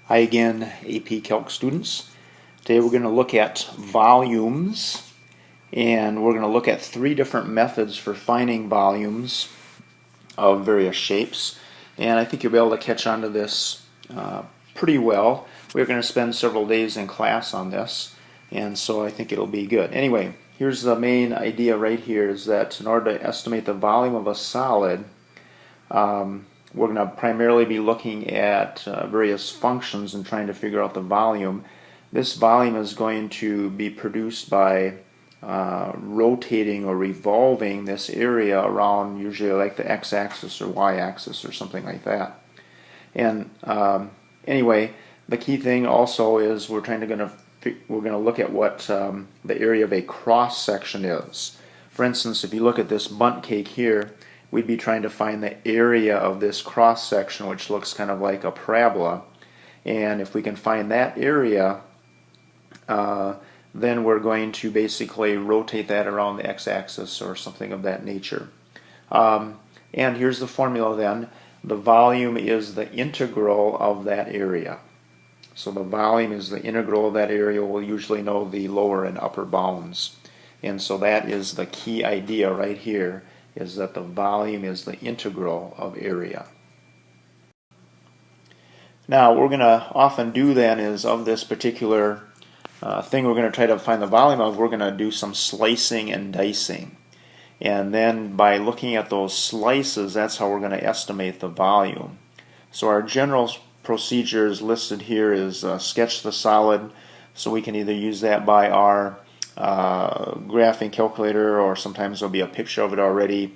Hi again, AP Calc students. Today we're going to look at volumes, and we're going to look at three different methods for finding volumes of various shapes. And I think you'll be able to catch on to this pretty well. We're going to spend several days in class on this, and so I think it'll be good. Anyway, here's the main idea right here, is that in order to estimate the volume of a solid, we're going to primarily be looking at various functions and trying to figure out the volume. This volume is going to be produced by rotating or revolving this area around usually like the x-axis or y-axis or something like that. And anyway, the key thing also is we're going to look at what the area of a cross section is. For instance, if you look at this bundt cake here, we'd be trying to find the area of this cross section, which looks kind of like a parabola. And if we can find that area, then we're going to basically rotate that around the x-axis or something of that nature. And here's the formula then. The volume is the integral of that area. So the volume is the integral of that area. We'll usually know the lower and upper bounds. And so that is the key idea right here, is that the volume is the integral of area. Now, what we're going to often do then is, of this particular thing we're going to try to find the volume of, we're going to do some slicing and dicing. And then by looking at those slices, that's how we're going to estimate the volume. So our general procedures listed here is sketch the solid, so we can either use that by our graphing calculator, or sometimes there'll be a picture of it already.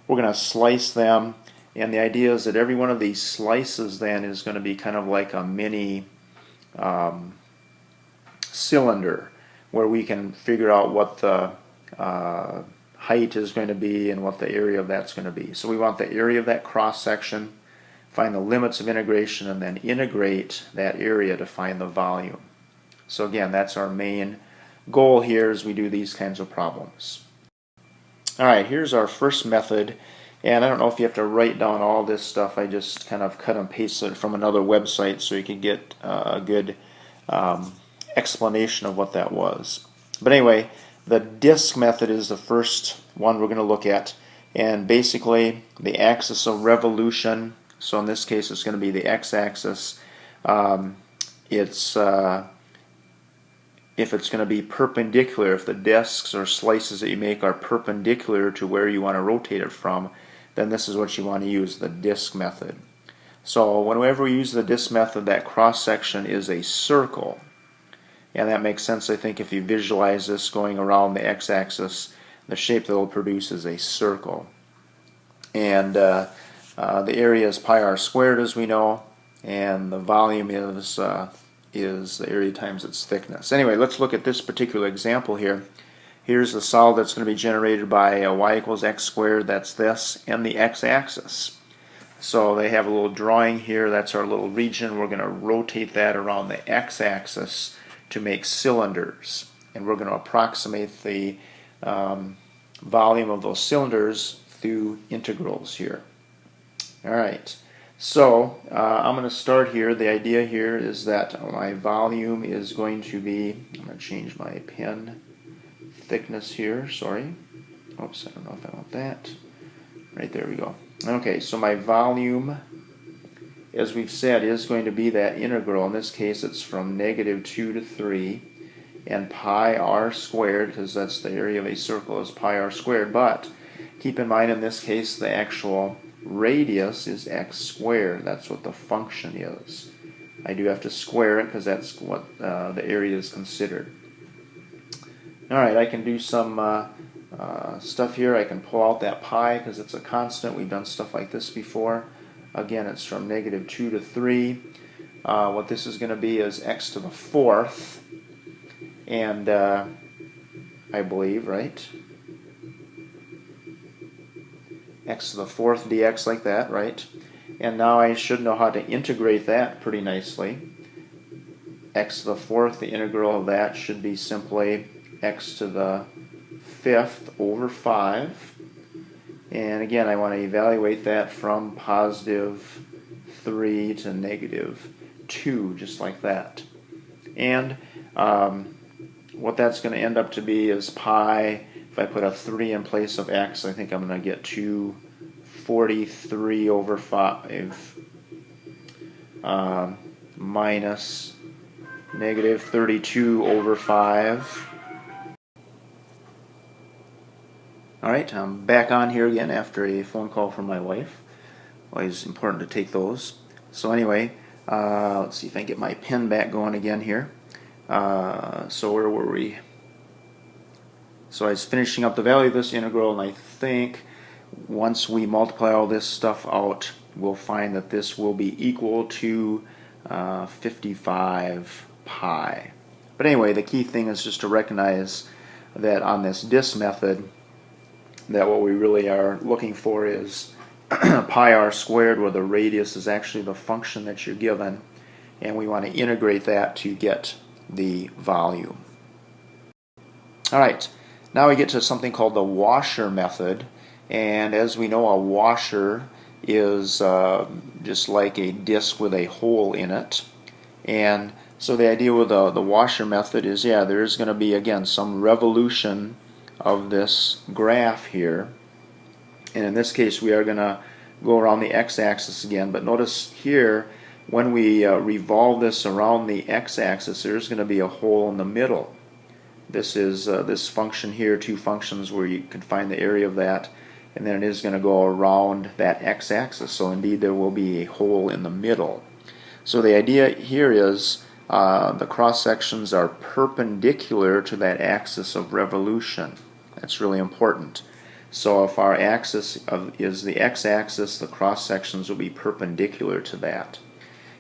We're going to slice them, and the idea is that every one of these slices then is going to be kind of like a mini cylinder, where we can figure out what the height is going to be and what the area of that's going to be. So we want the area of that cross section, find the limits of integration, and then integrate that area to find the volume. So again, that's our main goal here as we do these kinds of problems. Alright, here's our first method, and I don't know if you have to write down all this stuff. I just kind of cut and pasted it from another website so you can get a good explanation of what that was. But anyway, the disk method is the first one we're going to look at, and basically the axis of revolution, so in this case it's going to be the x-axis. If it's going to be perpendicular, if the disks or slices that you make are perpendicular to where you want to rotate it from, then this is what you want to use, the disk method. So whenever we use the disk method, that cross section is a circle. And that makes sense, I think, if you visualize this going around the x-axis, the shape that it will produce is a circle. And the area is pi r squared, as we know, and the volume is the area times its thickness. Anyway, let's look at this particular example here. Here's the solid that's going to be generated by y equals x squared, that's this, and the x-axis. So they have a little drawing here, that's our little region. We're going to rotate that around the x-axis to make cylinders. And we're going to approximate the volume of those cylinders through integrals here. Alright. So I'm going to start here. The idea here is that my volume is going to be, I'm going to change my pen thickness here, sorry. Oops, I don't know if I want that. Right, there we go. Okay, so my volume, as we've said, is going to be that integral. In this case it's from -2 to 3, and pi r squared, because that's the area of a circle, is pi r squared. But keep in mind, in this case the actual radius is x squared. That's what the function is. I do have to square it because that's what the area is considered. Alright, I can do some stuff here. I can pull out that pi because it's a constant. We've done stuff like this before. Again, it's from -2 to 3. What this is going to be is x to the 4th, and I believe, right? X to the 4th dx, like that, right? And now I should know how to integrate that pretty nicely. X to the 4th, the integral of that should be simply x to the 5th over 5. And again, I want to evaluate that from +3 to 2, just like that. And what that's going to end up to be is pi. If I put a 3 in place of x, I think I'm going to get 243 over 5 minus negative 32 over 5. Alright, I'm back on here again after a phone call from my wife. Always important to take those. So anyway, let's see if I can get my pen back going again here. So where were we? So I was finishing up the value of this integral, and I think once we multiply all this stuff out, we'll find that this will be equal to 55 pi. But anyway, the key thing is just to recognize that on this disk method, that what we really are looking for is pi r squared, where the radius is actually the function that you're given, and we want to integrate that to get the volume. Alright, now we get to something called the washer method, and as we know, a washer is just like a disk with a hole in it. And so the idea with the washer method is, yeah, there's going to be, again, some revolution of this graph here, and in this case we are going to go around the x-axis again, but notice here when we revolve this around the x-axis, there's going to be a hole in the middle. This is this function here, two functions where you can find the area of that, and then it is going to go around that x-axis, so indeed there will be a hole in the middle. So the idea here is the cross sections are perpendicular to that axis of revolution. That's really important. So if our axis is the x-axis, the cross sections will be perpendicular to that.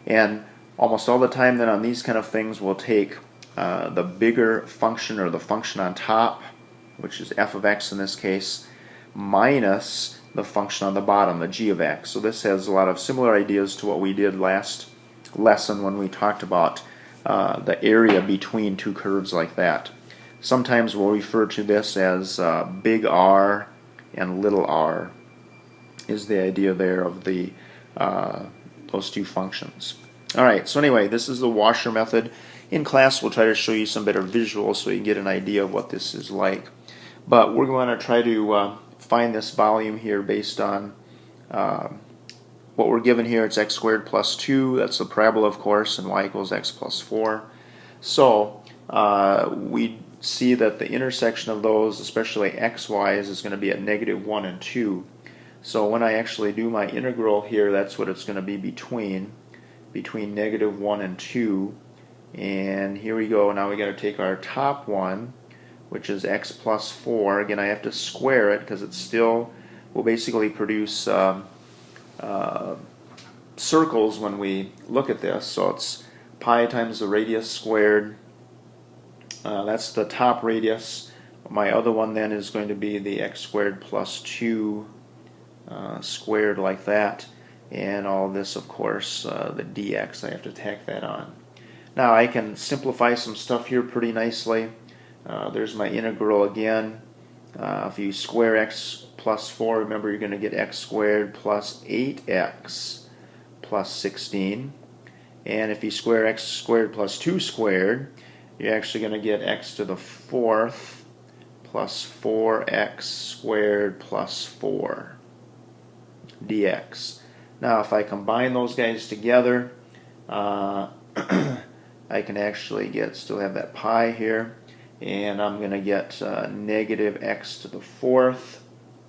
And almost all the time then on these kind of things, we'll take the bigger function, or the function on top, which is f of x in this case, minus the function on the bottom, the g of x. So this has a lot of similar ideas to what we did last lesson when we talked about the area between two curves like that. Sometimes we'll refer to this as big R and little r, is the idea there of the those two functions. Alright, so anyway, this is the washer method. In class we'll try to show you some better visuals so you can get an idea of what this is like. But we're going to try to find this volume here based on what we're given here. It's x squared plus 2, that's the parabola of course, and y equals x plus 4. So we see that the intersection of those, especially xy's, is going to be at negative 1 and 2. So when I actually do my integral here, that's what it's going to be between negative 1 and 2. And here we go. Now we got to take our top one, which is x plus 4. Again, I have to square it because it still will basically produce circles when we look at this. So it's pi times the radius squared. That's the top radius. My other one then is going to be the x squared plus 2 squared, like that. And all this, of course, the dx, I have to tack that on. Now I can simplify some stuff here pretty nicely. There's my integral again. If you square x plus 4, remember you're going to get x squared plus 8x plus 16. And if you square x squared plus 2 squared, you're actually going to get x to the 4th plus 4x squared plus 4 dx. Now if I combine those guys together, I can actually still have that pi here, and I'm going to get negative x to the 4th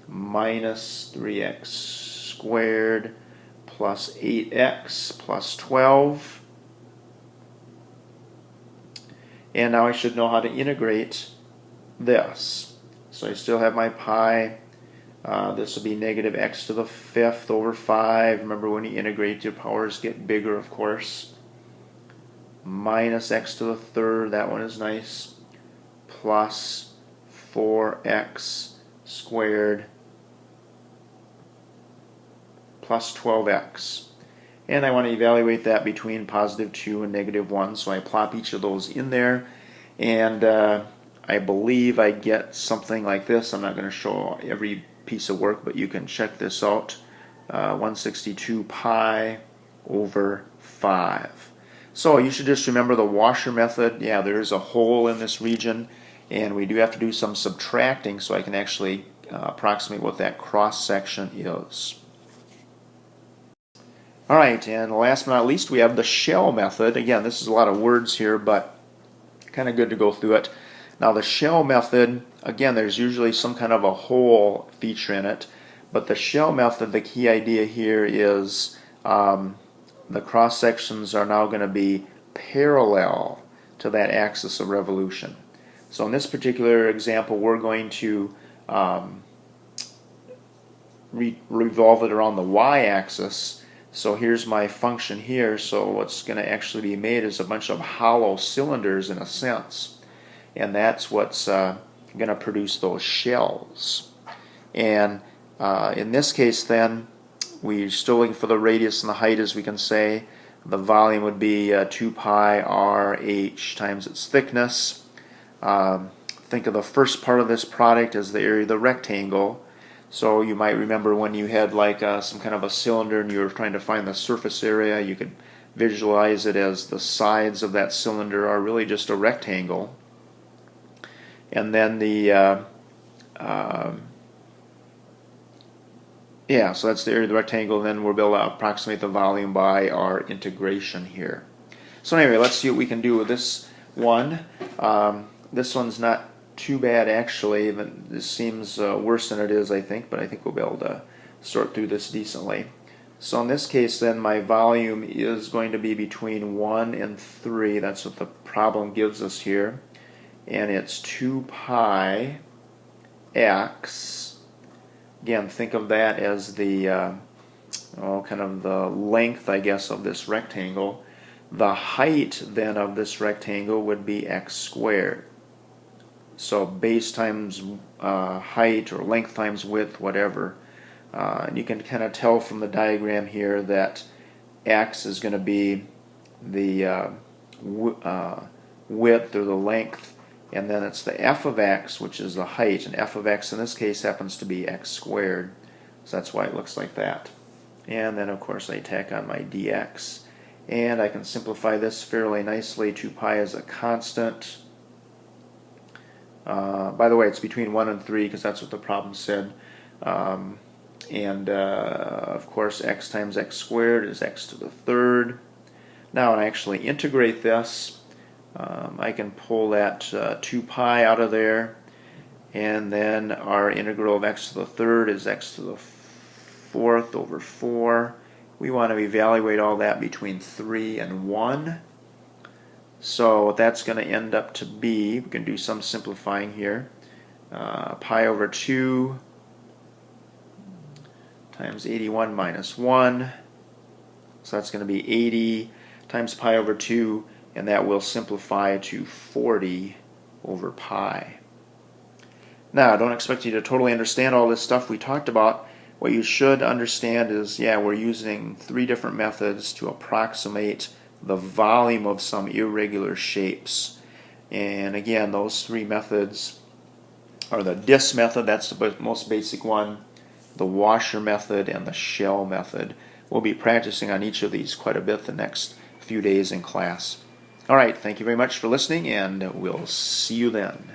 minus 3x squared plus 8x plus 12. And now I should know how to integrate this. So I still have my pi. This will be negative x to the 5th over 5. Remember, when you integrate, your powers get bigger, of course. Minus x to the 3rd, that one is nice, plus 4x squared plus 12x. And I want to evaluate that between positive 2 and negative 1, so I plop each of those in there, and I believe I get something like this. I'm not going to show every piece of work, but you can check this out. 162 pi over 5. So you should just remember the washer method. Yeah, there is a hole in this region, and we do have to do some subtracting so I can actually approximate what that cross section is. Alright, and last but not least we have the shell method. Again, this is a lot of words here, but kind of good to go through it. Now the shell method, again, there's usually some kind of a hole feature in it, but the shell method, the key idea here is the cross sections are now going to be parallel to that axis of revolution. So in this particular example, we're going to revolve it around the y-axis. So here's my function here. So what's going to actually be made is a bunch of hollow cylinders in a sense, and that's what's going to produce those shells. And in this case then, we're still looking for the radius and the height, as we can say. The volume would be 2 pi r h times its thickness. Think of the first part of this product as the area of the rectangle. So you might remember when you had like some kind of a cylinder and you were trying to find the surface area, you could visualize it as the sides of that cylinder are really just a rectangle. And then the so that's the area of the rectangle, and then we'll be able to approximate the volume by our integration here. So anyway, let's see what we can do with this one. This one's not too bad actually. This seems worse than it is, I think, but I think we'll be able to sort through this decently. So in this case then, my volume is going to be between 1 and 3. That's what the problem gives us here. And it's 2 pi x. Again, think of that as the kind of the length, I guess, of this rectangle. The height then of this rectangle would be x squared. So base times height, or length times width, whatever. And you can kind of tell from the diagram here that x is going to be the width or the length, and then it's the f of x, which is the height, and f of x in this case happens to be x squared, so that's why it looks like that. And then of course I tack on my dx, and I can simplify this fairly nicely. 2 pi is a constant. By the way, it's between 1 and 3 because that's what the problem said. Of course x times x squared is x to the third. Now when I actually integrate this, I can pull that 2 pi out of there, and then our integral of x to the third is x to the fourth over 4. We want to evaluate all that between 3 and 1. So what that's going to end up to be, we can do some simplifying here, pi over 2 times 81 minus 1. So that's going to be 80 times pi over 2, and that will simplify to 40 over pi. Now, I don't expect you to totally understand all this stuff we talked about. What you should understand is, we're using 3 different methods to approximate the volume of some irregular shapes. And again, those 3 methods are the disk method, that's the most basic one, the washer method, and the shell method. We'll be practicing on each of these quite a bit the next few days in class. Alright, thank you very much for listening, and we'll see you then.